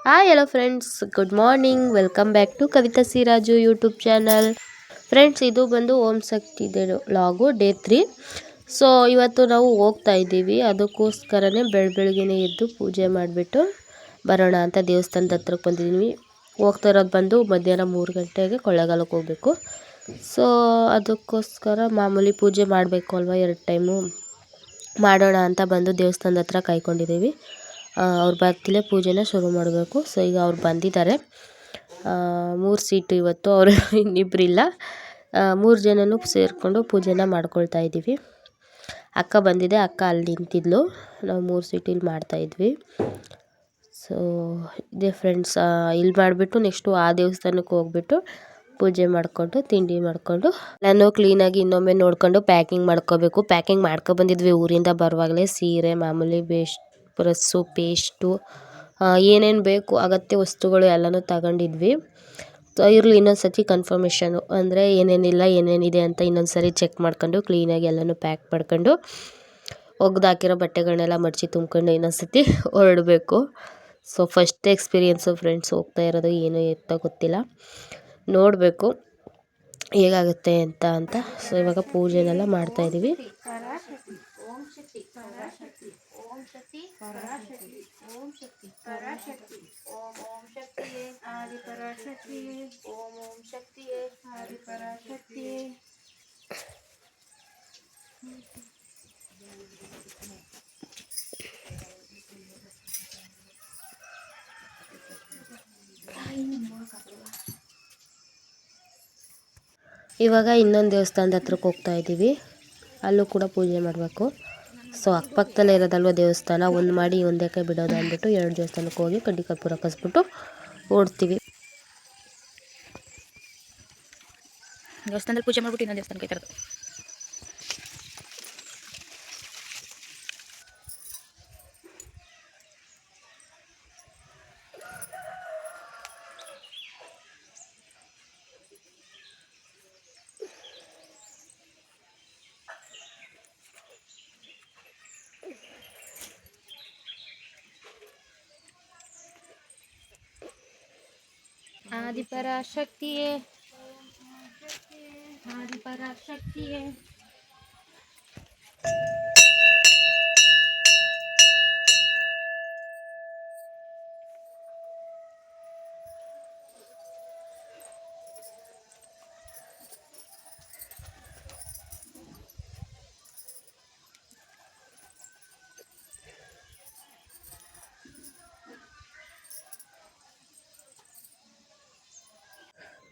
Hi hello friends, good morning. Welcome back to Kavitha Siraju YouTube channel. Friends, ಇದು ಬಂದು Om Shakti ಲಾಗು day 3. So ಇವತ್ತು ನಾವು ಹೋಗ್ತಾ ಇದ್ದೀವಿ. ಅದಕ್ಕೋಸ್ಕರನೇ ಬೆಳಗ್ಗೆನೇ ಎದ್ದು ಪೂಜೆ ಮಾಡಿಬಿಟ್ಟು ಬರೋಣ ಅಂತ ದೇವಸ್ಥಾನದ ಹತ್ರಕ್ಕೆ ಬಂದಿದ್ದೀವಿ. ಹೋಗ್ತಾ ಇರೋದು ಬಂದು ಮಧ್ಯಾಹ್ನ 3 ಗಂಟೆಗೆ ಕೊಳ್ಳೇಗಾಲಕ್ಕೆ ಹೋಗಬೇಕು. ಸೊ ಅದಕ್ಕೋಸ್ಕರ ಮಾಮೂಲಿ ಪೂಜೆ ಮಾಡಬೇಕು ಅಲ್ವಾ, 2 ಟೈಮು ಮಾಡೋಣ ಅಂತ ಬಂದು ದೇವಸ್ಥಾನದ ಹತ್ರ ಕಾಯ್ಕೊಂಡಿದ್ದೀವಿ. ಅವ್ರು ಬರ್ತಿಲೇ ಪೂಜೆನ ಶುರು ಮಾಡಬೇಕು. ಸೊ ಈಗ ಅವ್ರು ಬಂದಿದ್ದಾರೆ. 3 ಸೀಟು ಇವತ್ತು, ಅವರು ಇನ್ನಿಬ್ಬರಿಲ್ಲ. 3 ಜನನೂ ಸೇರಿಕೊಂಡು ಪೂಜೆನ ಮಾಡ್ಕೊಳ್ತಾ ಇದ್ದೀವಿ. ಅಕ್ಕ ಬಂದಿದೆ, ಅಕ್ಕ ಅಲ್ಲಿ ನಿಂತಿದ್ಲು. ನಾವು 3 ಸೀಟು ಇಲ್ಲಿ ಮಾಡ್ತಾಯಿದ್ವಿ. ಸೊ ಇದೇ ಫ್ರೆಂಡ್ಸ್, ಇಲ್ಲಿ ಮಾಡಿಬಿಟ್ಟು ನೆಕ್ಸ್ಟು ಆ ದೇವಸ್ಥಾನಕ್ಕೆ ಹೋಗ್ಬಿಟ್ಟು ಪೂಜೆ ಮಾಡಿಕೊಂಡು ತಿಂಡಿ ಮಾಡಿಕೊಂಡು ನಾನು ಕ್ಲೀನಾಗಿ ಇನ್ನೊಮ್ಮೆ ನೋಡ್ಕೊಂಡು ಪ್ಯಾಕಿಂಗ್ ಮಾಡ್ಕೋಬೇಕು. ಪ್ಯಾಕಿಂಗ್ ಮಾಡ್ಕೊಬಂದಿದ್ವಿ ಊರಿಂದ ಬರುವಾಗಲೇ. ಸೀರೆ, ಮಾಮೂಲಿ ಬ್ರಸ್ಸು, ಪೇಸ್ಟು, ಏನೇನು ಬೇಕು ಅಗತ್ಯ ವಸ್ತುಗಳು ಎಲ್ಲನೂ ತಗೊಂಡಿದ್ವಿ. ಇರಲಿ, ಇನ್ನೊಂದು ಸರ್ತಿ ಕನ್ಫರ್ಮೇಷನು ಅಂದರೆ ಏನೇನಿಲ್ಲ ಏನೇನಿದೆ ಅಂತ ಇನ್ನೊಂದು ಸರಿ ಚೆಕ್ ಮಾಡ್ಕೊಂಡು ಕ್ಲೀನಾಗಿ ಎಲ್ಲನೂ ಪ್ಯಾಕ್ ಮಾಡ್ಕೊಂಡು ಒಗ್ದಾಕಿರೋ ಬಟ್ಟೆಗಳನ್ನೆಲ್ಲ ಮಡಚಿ ತುಂಬ್ಕೊಂಡು ಇನ್ನೊಂದು ಸರ್ತಿ ಹೊರಡಬೇಕು. ಸೊ ಫಸ್ಟ್ ಎಕ್ಸ್ಪೀರಿಯೆನ್ಸು ಫ್ರೆಂಡ್ಸ್, ಹೋಗ್ತಾ ಇರೋದು ಏನು ಎತ್ತ ಗೊತ್ತಿಲ್ಲ, ನೋಡಬೇಕು ಹೇಗಾಗುತ್ತೆ ಅಂತ. ಸೊ ಇವಾಗ ಪೂಜೆನೆಲ್ಲ ಮಾಡ್ತಾಯಿದ್ದೀವಿ. ಓಂ ಶಕ್ತಿ ಪರಾಶಕ್ತಿ, ಓಂ ಶಕ್ತಿ ಪರಾಶಕ್ತಿ, ಓಂ ಶಕ್ತಿ ಪರಾಶಕ್ತಿ, ಓಂ ಶಕ್ತಿಯೇ ಆದಿ ಪರಾಶಕ್ತಿಯೇ, ಓಂ ಶಕ್ತಿಯೇ ಆದಿ ಪರಾಶಕ್ತಿಯೇ. ಇವಾಗ ಇನ್ನೊಂದು ದೇವಸ್ಥಾನದ ಹತ್ರಕ್ಕೆ ಹೋಗ್ತಾ ಇದ್ದೀವಿ. ಅಲ್ಲೂ ಕೂಡ ಪೂಜೆ ಮಾಡಬೇಕು. ಸೊ ಅಕ್ಕಪಕ್ಕದಲ್ಲೇ ಇರೋದಲ್ವ ದೇವಸ್ಥಾನ, ಒಂದು ಮಾಡಿ ಒಂದಕ್ಕೆ ಬಿಡೋದು ಅಂದ್ಬಿಟ್ಟು 2 ದೇವಸ್ಥಾನಕ್ಕೆ ಹೋಗಿ ಕಡ್ಡಿ ಕರ್ಪೂರ ಕಸ್ಬಿಟ್ಟು ಓಡ್ತೀವಿ. ದೇವಸ್ಥಾನದಲ್ಲಿ ಪೂಜೆ ಮಾಡ್ಬಿಟ್ಟು ಇನ್ನೊಂದು ದೇವಸ್ಥಾನಕ್ಕೆ ಇರೋದು. ಆದಿ ಪರಾಶಕ್ತಿಯೇ, ಆದಿ ಪರಾಶಕ್ತಿಯೇ.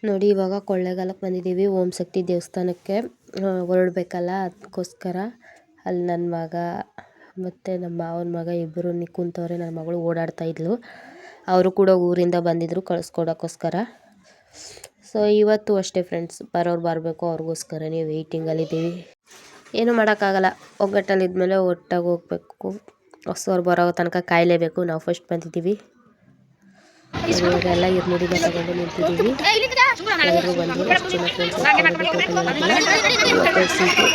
ನೋಡಿ, ಇವಾಗ ಕೊಳ್ಳೇಗಾಲಕ್ಕೆ ಬಂದಿದ್ದೀವಿ. ಓಂ ಶಕ್ತಿ ದೇವಸ್ಥಾನಕ್ಕೆ ಹೊರಡ್ಬೇಕಲ್ಲ, ಅದಕ್ಕೋಸ್ಕರ ಅಲ್ಲಿ ನನ್ನ ಮಗ ಮತ್ತು ನಮ್ಮ ಮಾವನ ಮಗ ಇಬ್ಬರು ಕುಂತವ್ರೆ. ನನ್ನ ಮಗಳು ಓಡಾಡ್ತಾ ಇದ್ಲು. ಅವರು ಕೂಡ ಊರಿಂದ ಬಂದಿದ್ದರು ಕಳಿಸ್ಕೊಡೋಕ್ಕೋಸ್ಕರ. ಸೊ ಇವತ್ತು ಅಷ್ಟೇ ಫ್ರೆಂಡ್ಸ್, ಬರೋರು ಬರಬೇಕು, ಅವ್ರಿಗೋಸ್ಕರನೇ ವೆಯ್ಟಿಂಗಲ್ಲಿದ್ದೀವಿ. ಏನೂ ಮಾಡೋಕ್ಕಾಗಲ್ಲ, ಒಗ್ಗಟ್ಟಲ್ಲಿದ್ಮೇಲೆ ಒಟ್ಟಾಗಿ ಹೋಗ್ಬೇಕು. ಹೊಸವ್ರು ಬರೋ ತನಕ ಕಾಯಲೇಬೇಕು. ನಾವು ಫಸ್ಟ್ ಬಂದಿದ್ದೀವಿ. ಇವಾಗೆಲ್ಲ ಇರ್ನುಡಿನ ತಗೊಂಡು ನಿಂತಿದ್ದೀವಿ. ಎಲ್ಲರೂ ಬಂದು ಅಷ್ಟು ಜನ ಫ್ರೆಂಡ್ಸ್ ಸೀಟು.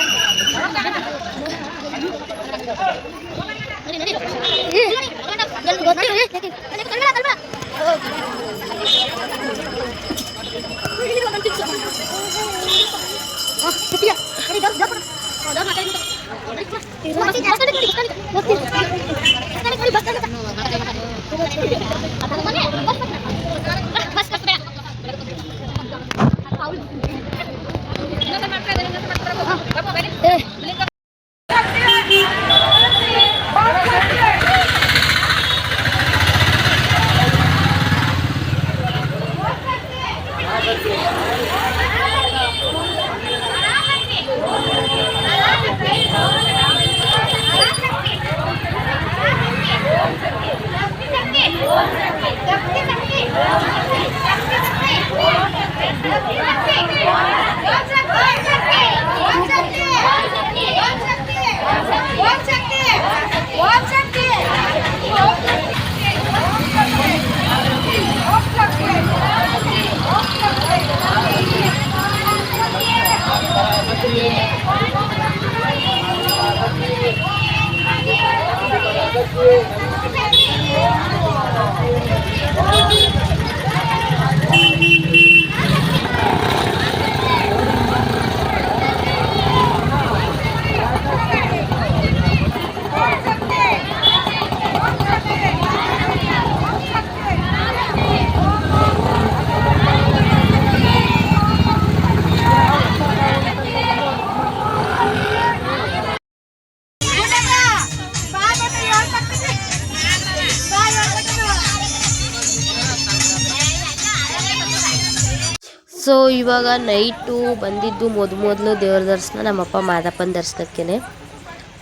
ಸೊ ಇವಾಗ ನೈಟು ಬಂದಿದ್ದು ಮೊದಲು ದೇವ್ರ ದರ್ಶನ ನಮ್ಮಪ್ಪ ಮಾದಪ್ಪನ ದರ್ಶನಕ್ಕೇ.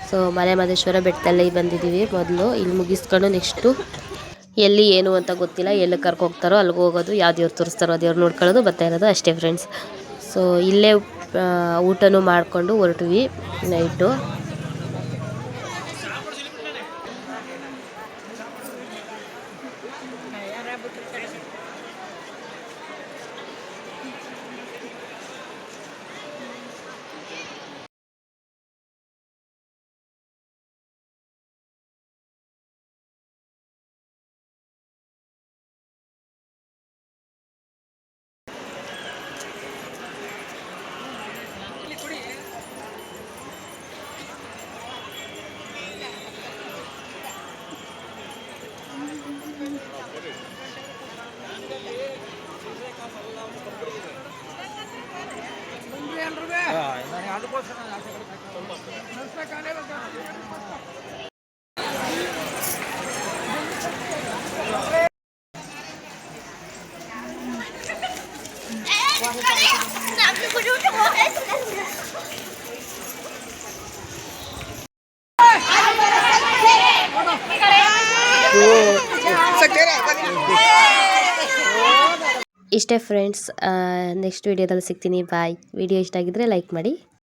ಸೊ ಮಲೆ ಮಹದೇಶ್ವರ ಬೆಟ್ಟದಲ್ಲಿ ಬಂದಿದ್ದೀವಿ ಮೊದಲು. ಇಲ್ಲಿ ಮುಗಿಸ್ಕೊಂಡು ನೆಕ್ಸ್ಟು ಎಲ್ಲಿ ಏನು ಅಂತ ಗೊತ್ತಿಲ್ಲ, ಎಲ್ಲಿ ಕರ್ಕೋಗ್ತಾರೋ ಅಲ್ಲಿಗೆ ಹೋಗೋದು, ಯಾವ ದೇವ್ರು ತೋರಿಸ್ತಾರೋ ದೇವ್ರು ನೋಡ್ಕೊಳ್ಳೋದು ಬರ್ತಾ ಇರೋದು ಅಷ್ಟೇ ಫ್ರೆಂಡ್ಸ್. ಸೊ ಇಲ್ಲೇ ಊಟನೂ ಮಾಡಿಕೊಂಡು ಹೊರಟ್ವಿ ನೈಟು. ಇಷ್ಟೇ ಫ್ರೆಂಡ್ಸ್, ನೆಕ್ಸ್ಟ್ ವಿಡಿಯೋದಲ್ಲಿ ಸಿಗ್ತೀನಿ. ಬಾಯ್. ವಿಡಿಯೋ ಇಷ್ಟ ಆಗಿದ್ರೆ ಲೈಕ್ ಮಾಡಿ.